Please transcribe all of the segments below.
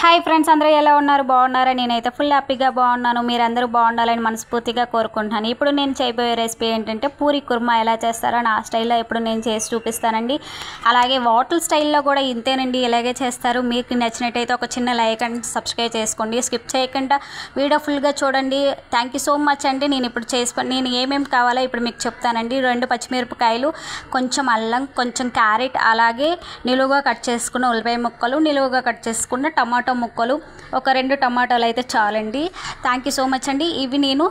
Hi friends, అందరూ ఎలా ఉన్నారు? బాగున్నారా? నేనైతే ఫుల్ హ్యాపీగా బాగున్నాను. మీరందరూ బాగుండాలని మనస్ఫూర్తిగా కోరుకుంటున్నాను. ఇప్పుడు నేను చేయబోయే రెసిపీ ఏంటంటే పూరి కుర్మా ఎలా చేస్తారో నా స్టైల్లో ఇప్పుడు నేను చేసి చూపిస్తానండి. అలాగే హోటల్ స్టైల్లో కూడా ఇంతేనండి, ఇలాగే చేస్తారు. మీకు నచ్చినట్టయితే ఒక చిన్న లైక్ అండ్ సబ్స్క్రైబ్ చేసుకోండి. స్కిప్ చేయకుండా వీడియో ఫుల్గా చూడండి. థ్యాంక్ యూ సో మచ్ అండి. నేను ఇప్పుడు నేను ఏమేమి కావాలో ఇప్పుడు మీకు చెప్తానండి. 2 పచ్చిమిరపకాయలు, కొంచెం అల్లం, కొంచెం క్యారెట్, అలాగే నిలువుగా కట్ చేసుకున్న ఉల్లిపాయ ముక్కలు, నిలువుగా కట్ చేసుకున్న టమాటో ముక్కలు, ఒక 2 టమాటాలు అయితే చాలండి. థ్యాంక్ యూ సో మచ్ అండి. ఇవి నేను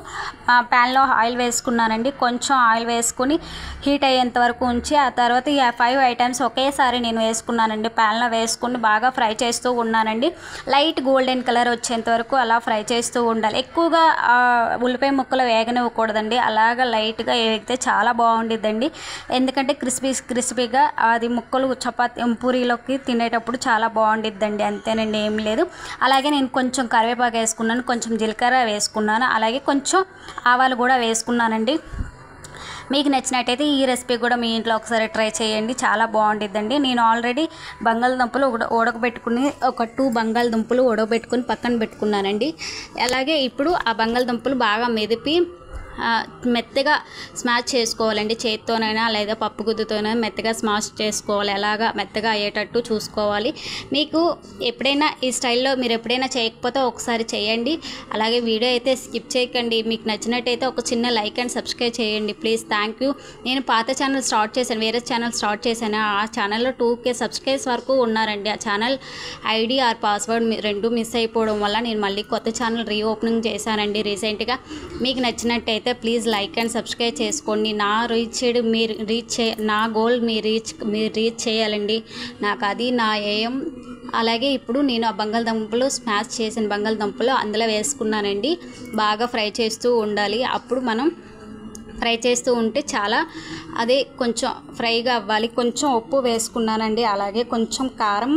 ప్యాన్లో ఆయిల్ వేసుకున్నానండి. కొంచెం ఆయిల్ వేసుకుని హీట్ అయ్యేంత వరకు ఉంచి ఆ తర్వాత ఈ 5 ఐటమ్స్ ఒకేసారి నేను వేసుకున్నానండి. ప్యాన్లో వేసుకుని బాగా ఫ్రై చేస్తూ ఉన్నానండి. లైట్ గోల్డెన్ కలర్ వచ్చేంత వరకు అలా ఫ్రై చేస్తూ ఉండాలి. ఎక్కువగా ఉల్లిపాయ ముక్కలు వేగనివ్వకూడదండి. అలాగా లైట్గా వేగితే చాలా బాగుండిద్దండి. ఎందుకంటే క్రిస్పీగా అది ముక్కలు చపాతీ పూరీలోకి తినేటప్పుడు చాలా బాగుండిద్దండి. అంతేనండి, ఏం లేదు. అలాగే నేను కొంచెం కరివేపాకు వేసుకున్నాను, కొంచెం జీలకర్ర వేసుకున్నాను, అలాగే కొంచెం ఆవాలు కూడా వేసుకున్నానండి. మీకు నచ్చినట్టయితే ఈ రెసిపీ కూడా మీ ఇంట్లో ఒకసారి ట్రై చేయండి, చాలా బాగుండిద్దండి. నేను ఆల్రెడీ బంగాళదుంపలు ఉడకబెట్టుకుని ఒక 2 బంగాళదుంపలు ఉడకబెట్టుకుని పక్కన పెట్టుకున్నానండి. అలాగే ఇప్పుడు ఆ బంగాళదుంపలు బాగా మెదిపి మెత్తగా స్మాష్ చేసుకోవాలండి. చేత్తోనైనా లేదా పప్పు గుద్దుతోనైనా మెత్తగా స్మాష్ చేసుకోవాలి. అలాగా మెత్తగా అయ్యేటట్టు చూసుకోవాలి. మీకు ఎప్పుడైనా ఈ స్టైల్లో మీరు ఎప్పుడైనా చేయకపోతే ఒకసారి చేయండి. అలాగే వీడియో అయితే స్కిప్ చేయకండి. మీకు నచ్చినట్టయితే ఒక చిన్న లైక్ అండ్ సబ్స్క్రైబ్ చేయండి ప్లీజ్. Thank you. నేను పాత ఛానల్ స్టార్ట్ చేశాను, వేరే ఛానల్ స్టార్ట్ చేశాను. ఆ ఛానల్లో 2K సబ్స్క్రైబ్స్ వరకు ఉన్నారండి. ఆ channel ID are password 2 miss అయిపోవడం వల్ల నేను మళ్ళీ కొత్త ఛానల్ రీఓపెనింగ్ చేశానండి రీసెంట్గా. మీకు నచ్చినట్టయితే ప్లీజ్ లైక్ అండ్ సబ్స్క్రైబ్ చేసుకోండి. నా గోల్ మీరు రీచ్ చేయాలండి. నాకు అది నా ఎయిమ్. అలాగే ఇప్పుడు నేను ఆ బంగాళదుంపలు స్మాష్ చేసిన బంగాళదుంపలు అందులో వేసుకున్నానండి. బాగా ఫ్రై చేస్తూ ఉండాలి. అప్పుడు మనం ఫ్రై చేస్తూ ఉంటే చాలా అదే కొంచెం ఫ్రైగా అవ్వాలి. కొంచెం ఉప్పు వేసుకున్నానండి, అలాగే కొంచెం కారం,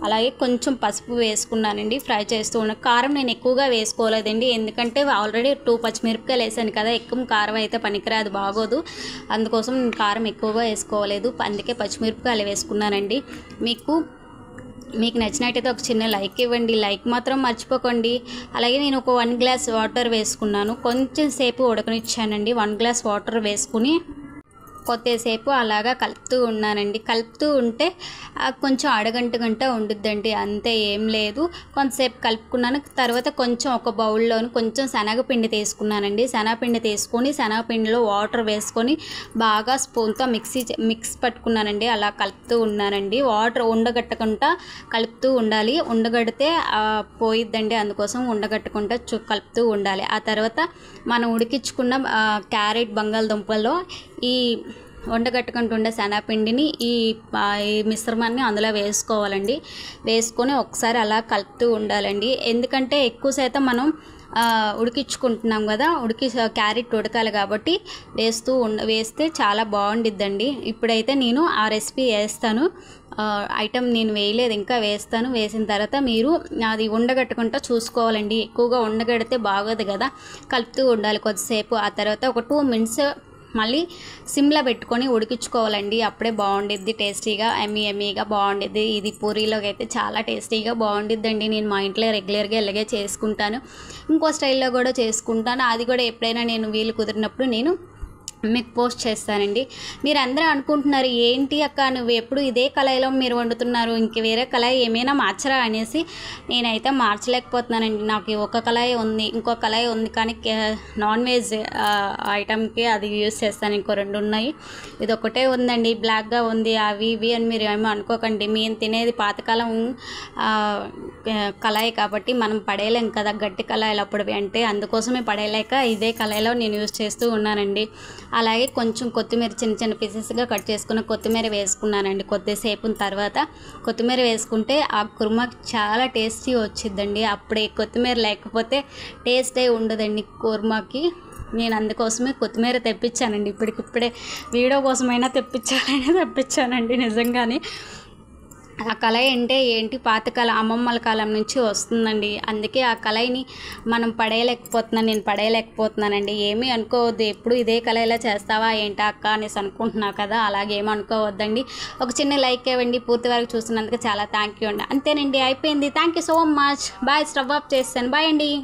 అలాగే కొంచెం పసుపు వేసుకున్నానండి. ఫ్రై చేస్తూ ఉన్న కారం నేను ఎక్కువగా వేసుకోలేదండి, ఎందుకంటే ఆల్రెడీ 2 పచ్చిమిరపకాయలు వేసాను కదా. ఎక్కువ కారం అయితే పనికిరాదు, బాగోదు. అందుకోసం నేను కారం ఎక్కువగా వేసుకోలేదు, అందుకే పచ్చిమిరపకాయలు వేసుకున్నానండి. మీకు నచ్చినట్టయితే ఒక చిన్న లైక్ ఇవ్వండి, లైక్ మాత్రం మర్చిపోకండి. అలాగే నేను ఒక 1 గ్లాస్ వాటర్ వేసుకున్నాను. కొంచెం సేపు ఉడకనిచ్చానండి. 1 గ్లాస్ వాటర్ వేసుకుని కొద్దిసేపు అలాగా కలుపుతూ ఉన్నానండి. కలుపుతూ ఉంటే కొంచెం అడగంట ఉండిద్దండి, అంతే, ఏం లేదు. కొంతసేపు కలుపుకున్నాను. తర్వాత కొంచెం ఒక బౌల్లోని కొంచెం శనగపిండి తీసుకున్నానండి. శనగపిండి తీసుకొని శనగపిండిలో వాటర్ వేసుకొని బాగా స్పూన్తో మిక్స్ పట్టుకున్నానండి. అలా కలుపుతూ ఉన్నానండి. వాటర్ ఉండగట్టకుండా కలుపుతూ ఉండాలి. ఉండగడితే పోయిద్దండి, అందుకోసం ఉండగట్టకుండా కలుపుతూ ఉండాలి. ఆ తర్వాత మనం ఉడికించుకున్న క్యారెట్ బంగాళదుంపల్లో ఈ ఉండగట్టుకుంటుండే శనగపిండిని ఈ మిశ్రమాన్ని అందులో వేసుకోవాలండి. వేసుకొని ఒకసారి అలా కలుపుతూ ఉండాలండి. ఎందుకంటే ఎక్కువ శాతం మనం ఉడికించుకుంటున్నాం కదా, క్యారెట్ ఉడకాలి కాబట్టి వేస్తే చాలా బాగుండిద్దండి. ఇప్పుడైతే నేను ఆ రెసిపీ వేస్తాను. ఐటమ్ నేను వేయలేదు, ఇంకా వేస్తాను. వేసిన తర్వాత మీరు అది ఉండగట్టుకుంటా చూసుకోవాలండి. ఎక్కువగా ఉండగడితే బాగోదు కదా, కలుపుతూ ఉండాలి కొద్దిసేపు. ఆ తర్వాత ఒక 2 మినిట్స్ మళ్ళీ సిమ్లో పెట్టుకొని ఉడికించుకోవాలండి. అప్పుడే బాగుండిద్ది, టేస్టీగా ఎమ్మీగా బాగుండిద్ది. ఇది పూరీలోకి అయితే చాలా టేస్టీగా బాగుండిద్దండి. నేను మా ఇంట్లో రెగ్యులర్గా ఇలాగే చేసుకుంటాను. ఇంకో స్టైల్లో కూడా చేసుకుంటాను. అది కూడా ఎప్పుడైనా నేను వీలు కుదిరినప్పుడు నేను మీకు పోస్ట్ చేస్తానండి. మీరు అందరూ అనుకుంటున్నారు, ఏంటి అక్క నువ్వు ఎప్పుడు ఇదే కళాయిలో మీరు వండుతున్నారు, ఇంక వేరే కళాయి ఏమైనా మార్చరా అనేసి. నేనైతే మార్చలేకపోతున్నానండి. నాకు ఒక కళాయి ఉంది, ఇంకో కళాయి ఉంది, కానీ నాన్ వెజ్ ఐటమ్కి అది యూజ్ చేస్తాను. ఇంకో 2 ఉన్నాయి, ఇది ఒకటే ఉందండి, బ్లాక్గా ఉంది. అవి ఇవి అని మీరు ఏమో అనుకోకండి. మేము తినేది పాతకాలం కళాయి కాబట్టి మనం పడేయలేం కదా, గట్టి కళాయిలు అప్పుడువి అంటే. అందుకోసమే పడేయలేక ఇదే కళాయిలో నేను యూజ్ చేస్తూ ఉన్నానండి. అలాగే కొంచెం కొత్తిమీర చిన్న పీసెస్గా కట్ చేసుకున్న కొత్తిమీర వేసుకున్నానండి. కొద్దిసేపు తర్వాత కొత్తిమీర వేసుకుంటే ఆ కుర్మా చాలా టేస్టీ వచ్చిందండి. అప్పుడే కొత్తిమీర లేకపోతే టేస్టే ఉండదండి కుర్మాకి. నేను అందుకోసమే కొత్తిమీర తెప్పించానండి. ఇప్పటికిప్పుడే వీడియో కోసమైనా తెప్పించానండి నిజంగానే. ఆ కళాయి అంటే ఏంటి, పాతకాలం అమ్మమ్మల కాలం నుంచి వస్తుందండి. అందుకే ఆ కళాయిని మనం నేను పడేయలేకపోతున్నానండి. ఏమీ అనుకోవద్దు, ఎప్పుడు ఇదే కళాయిలా చేస్తావా ఏంటా అక్క అనేసి అనుకుంటున్నావు కదా, అలాగేమీ అనుకోవద్దండి. ఒక చిన్న లైక్ ఇవ్వండి. పూర్తి వరకు చూస్తున్నందుకు చాలా థ్యాంక్ యూ అండి. అంతేనండి, అయిపోయింది. Thank you so much. Bye. Stove off చేస్తాను. బాయ్ అండి.